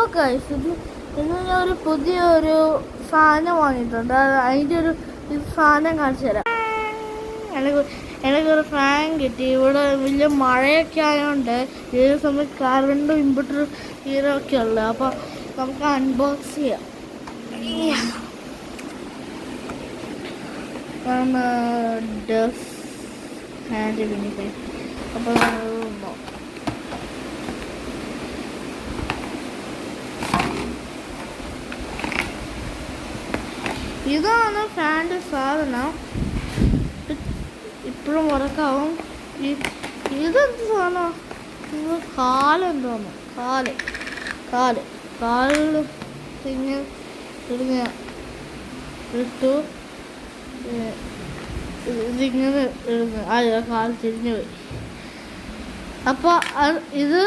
അപ്പോൾ ഗൈസ് ഇന്ന് ഞാൻ ഒരു പുതിയൊരു സാധനം വാങ്ങിയിട്ടുണ്ട്. അതിൻ്റെ ഒരു സാധനം കാണിച്ചു തരാം. എനിക്കൊരു ഫാൻ കിട്ടി. ഇവിടെ വലിയ മഴയൊക്കെ ആയതുകൊണ്ട് ഏത് സമയത്ത് കറണ്ടും ഇൻവെർട്ടർ തീരൊക്കെ ഉള്ളത്. അപ്പോൾ നമുക്ക് അൺബോക്സ് ചെയ്യാം. ഹാൻഡ് പിന്നിട്ട് അപ്പോൾ ഇതാണ് ഫാൻ്റെ സാധനം. ഇപ്പോഴും ഉറക്കാവും. ഇതെന്ത് സാധനം? കാലെന്തോന്നു? കാലിൽ ഇങ്ങനെ ഇട്ടു. ഇതിങ്ങനെ ഇടുന്നു. കാല് തിരിഞ്ഞു പോയി. അപ്പോൾ ഇത്